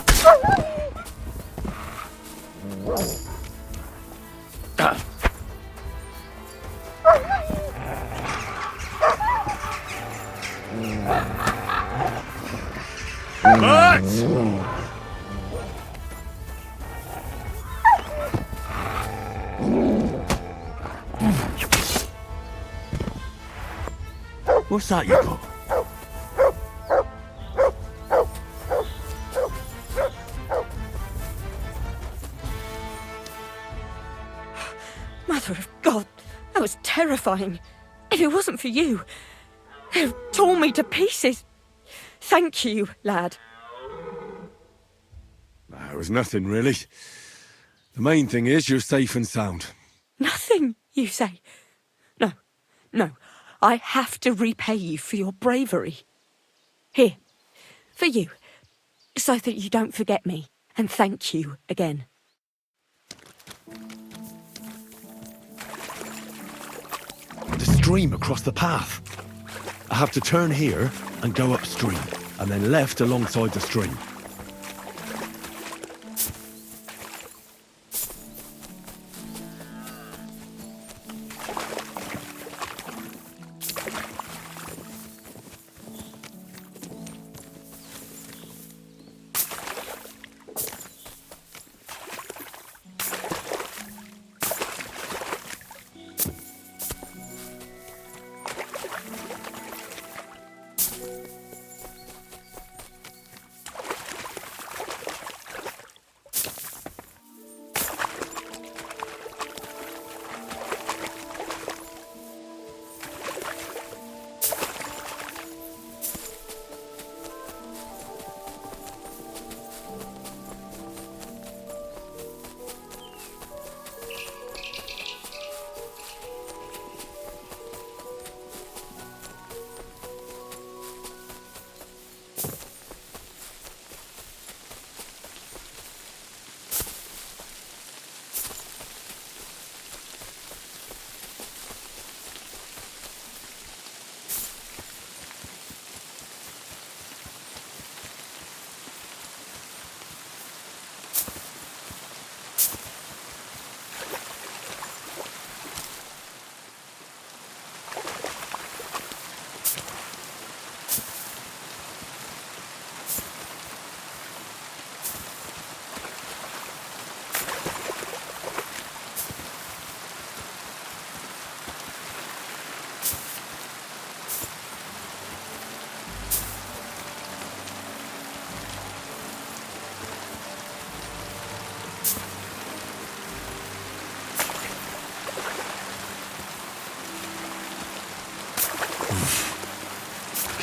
What's that you got? Mother of God, that was terrifying. If it wasn't for you, they'd have torn me to pieces. Thank you, lad. It was nothing, really. The main thing is you're safe and sound. Nothing, you say? No. I have to repay you for your bravery. Here, for you, so that you don't forget me, and thank you again. The stream across the path. I have to turn here and go upstream, and then left alongside the stream.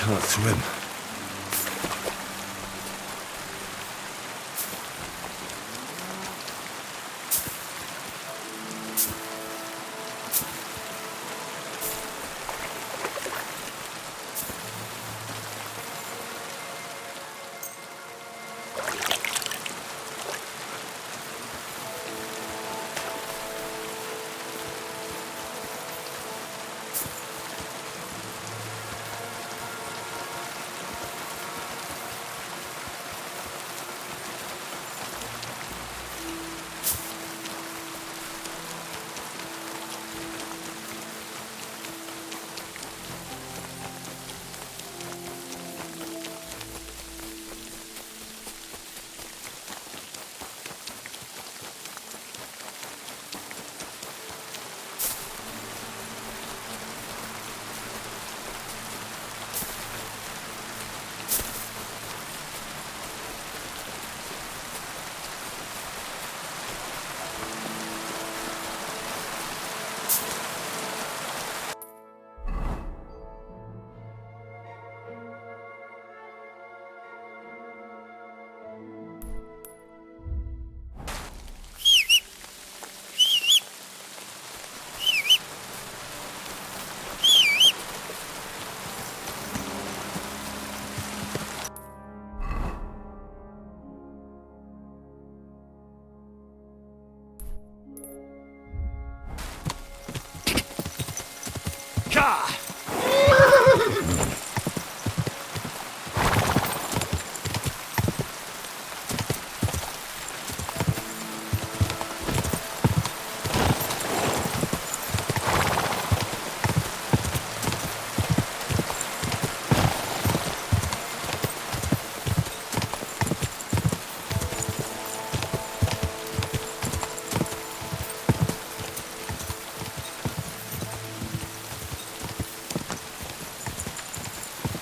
Can't swim.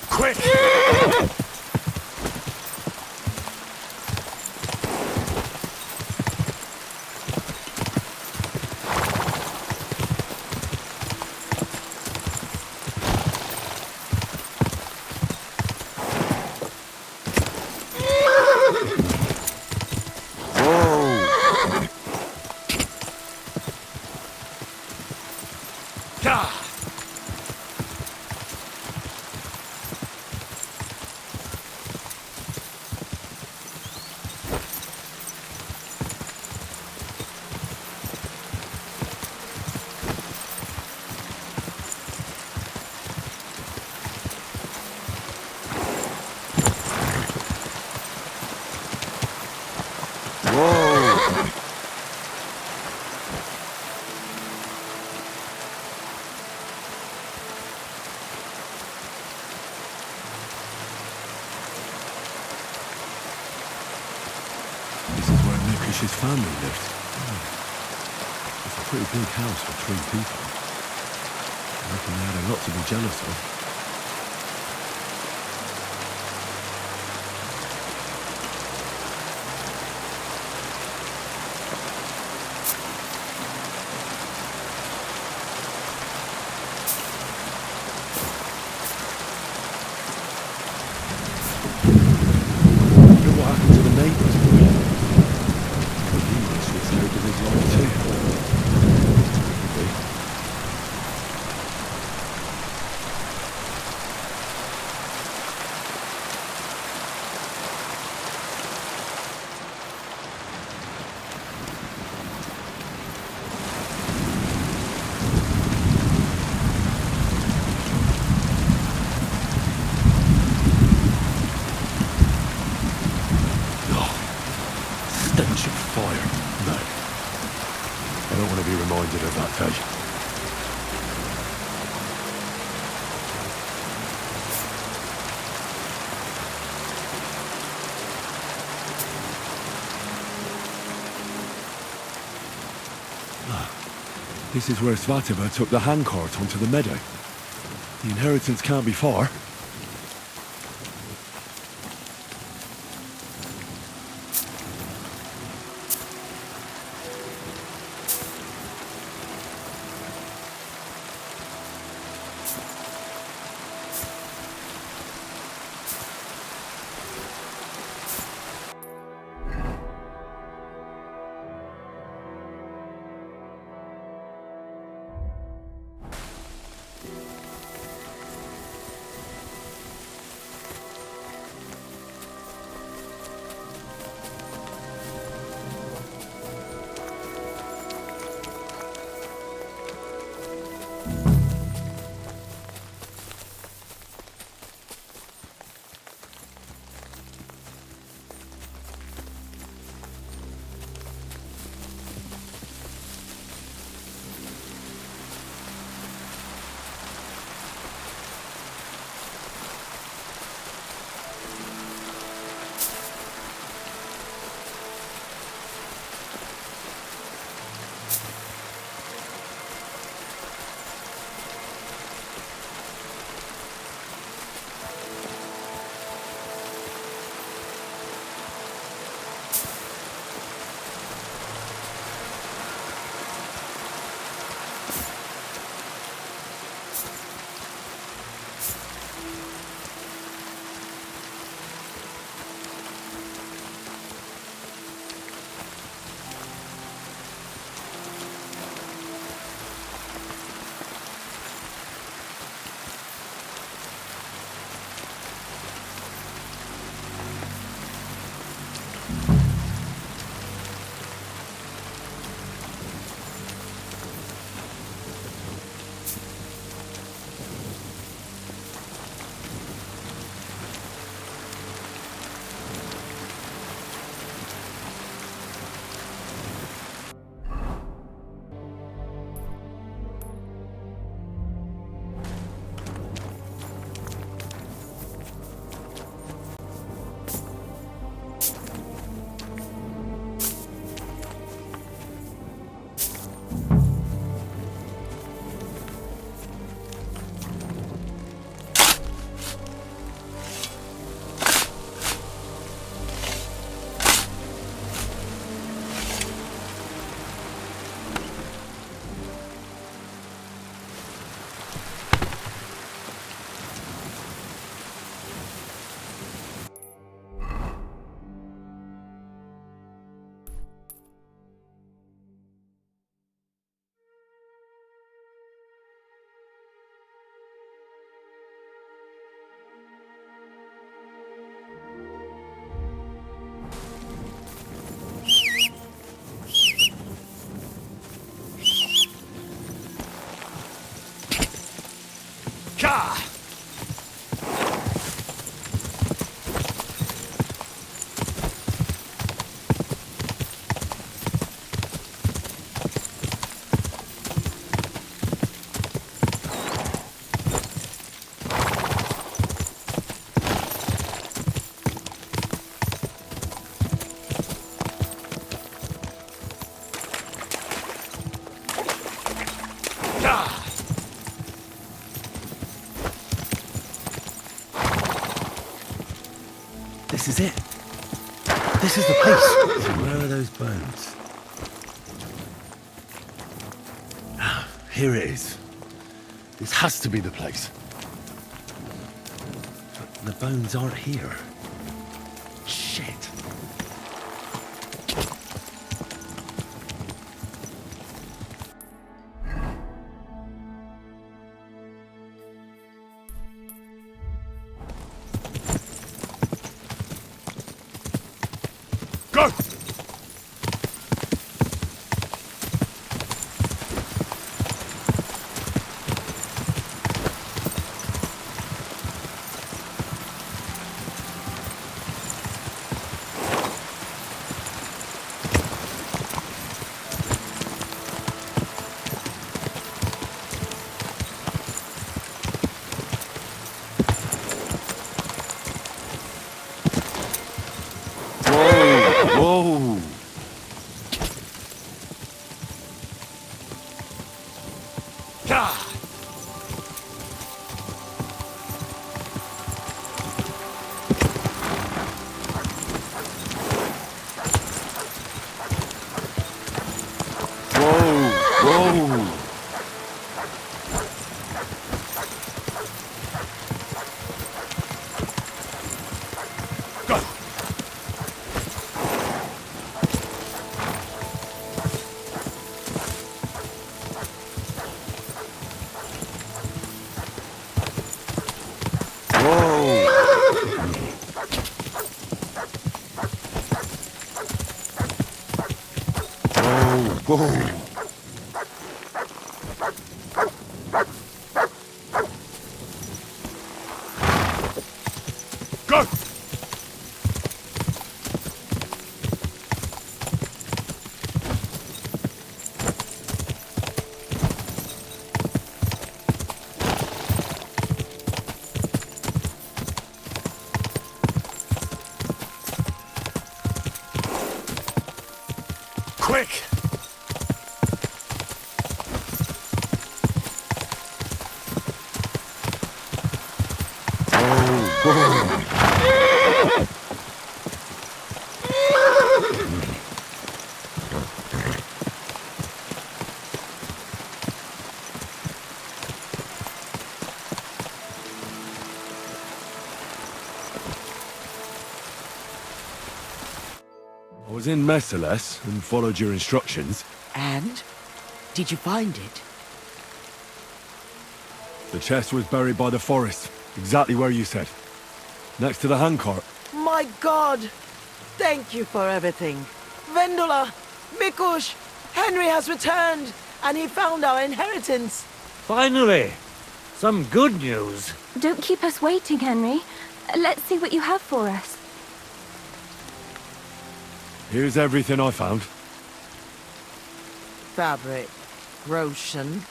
Quick! His family lived. It's a pretty big house for 3 people. I reckon they had a lot to be jealous of. Look what happened to the neighbours, boy. Stench of fire. No. I don't want to be reminded of that day. This is where Svativa took the handcart onto the meadow. The inheritance can't be far. Ka! This is it. This is the place. So where are those bones? Here it is. This has to be the place. But the bones aren't here. Shit. Go! Whoa! God! Whoa! Go! Whoa! Go! Quick! I was in Merciless and followed your instructions. And? Did you find it? The chest was buried by the forest, exactly where you said. Next to the handcart. My God! Thank you for everything. Vendula! Mikush! Henry has returned, and he found our inheritance. Finally! Some good news. Don't keep us waiting, Henry. Let's see what you have for us. Here's everything I found. Fabric, Roshan,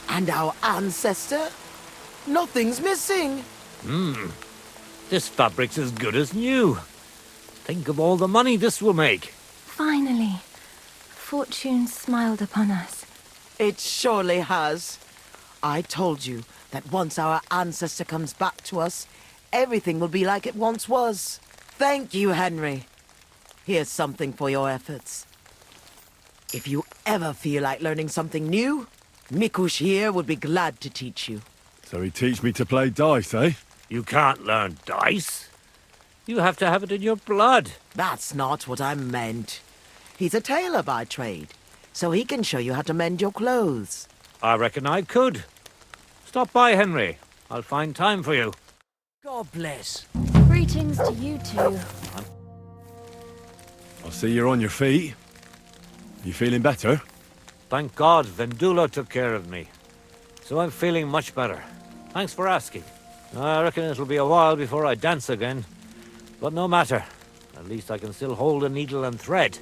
and our ancestor? Nothing's missing. This fabric's as good as new. Think of all the money this will make. Finally, fortune smiled upon us. It surely has. I told you that once our ancestor comes back to us, everything will be like it once was. Thank you, Henry. Here's something for your efforts. If you ever feel like learning something new, Mikush here would be glad to teach you. So he teach me to play dice, eh? You can't learn dice. You have to have it in your blood. That's not what I meant. He's a tailor by trade, so he can show you how to mend your clothes. I reckon I could. Stop by, Henry. I'll find time for you. God bless. Greetings to you two. I see you're on your feet. You feeling better? Thank God Vendula took care of me. So I'm feeling much better. Thanks for asking. I reckon it'll be a while before I dance again. But no matter. At least I can still hold a needle and thread.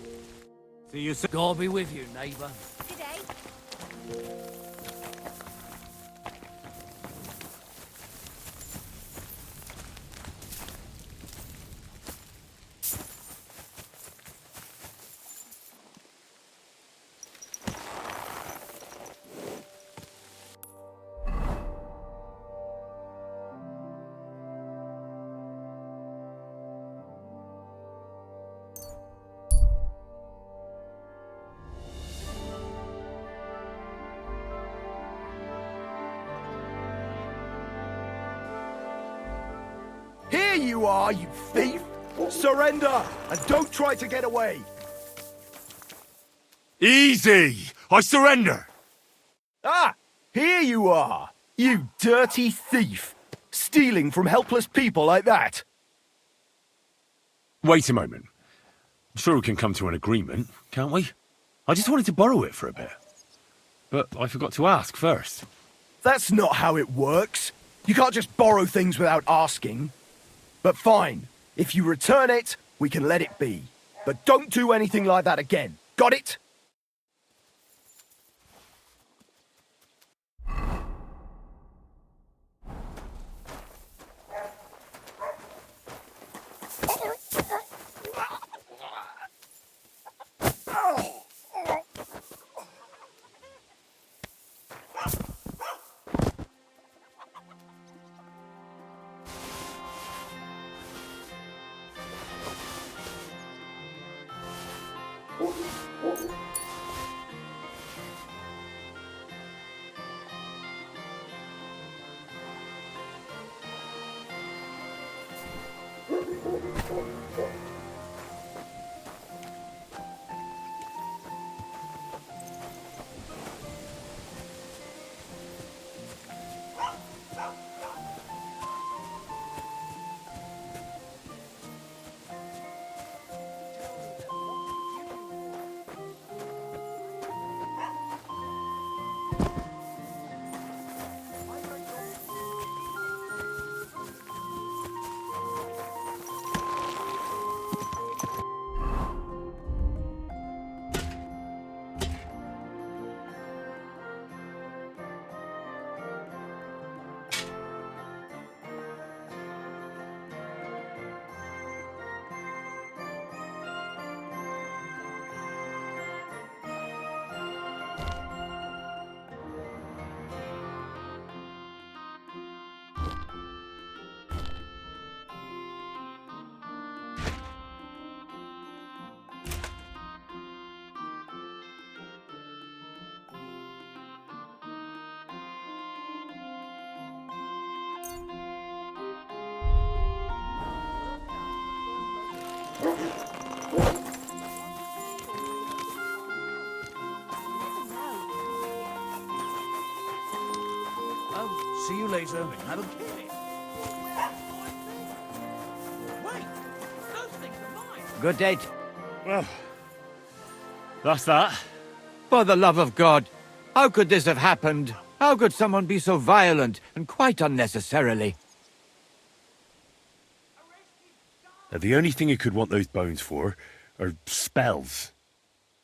See you soon. God be with you, neighbour. Here you are, you thief! Surrender, and don't try to get away! Easy! I surrender! Ah! Here you are, you dirty thief! Stealing from helpless people like that! Wait a moment. I'm sure we can come to an agreement, can't we? I just wanted to borrow it for a bit. But I forgot to ask first. That's not how it works. You can't just borrow things without asking. But fine, if you return it, we can let it be. But don't do anything like that again. Got it? See you later. I don't care. Wait! Those things are mine! Good day. Well, that's that. For the love of God, how could this have happened? How could someone be so violent, and quite unnecessarily? Now, the only thing he could want those bones for are spells.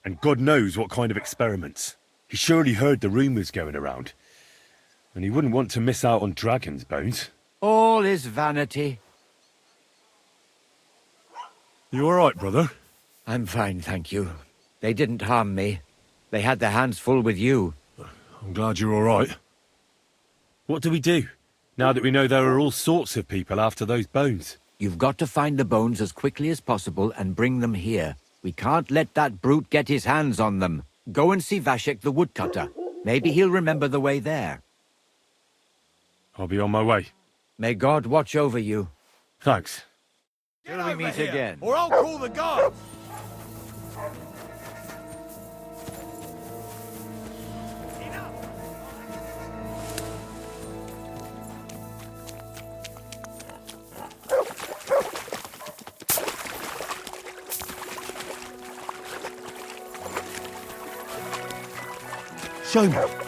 And God knows what kind of experiments. He surely heard the rumours going around. And he wouldn't want to miss out on dragon's bones. All is vanity. You all right, brother? I'm fine, thank you. They didn't harm me. They had their hands full with you. I'm glad you're all right. What do we do, now that we know there are all sorts of people after those bones? You've got to find the bones as quickly as possible and bring them here. We can't let that brute get his hands on them. Go and see Vashek the woodcutter. Maybe he'll remember the way there. I'll be on my way. May God watch over you. Thanks. Till we meet again. Or I'll call the guards! Show me.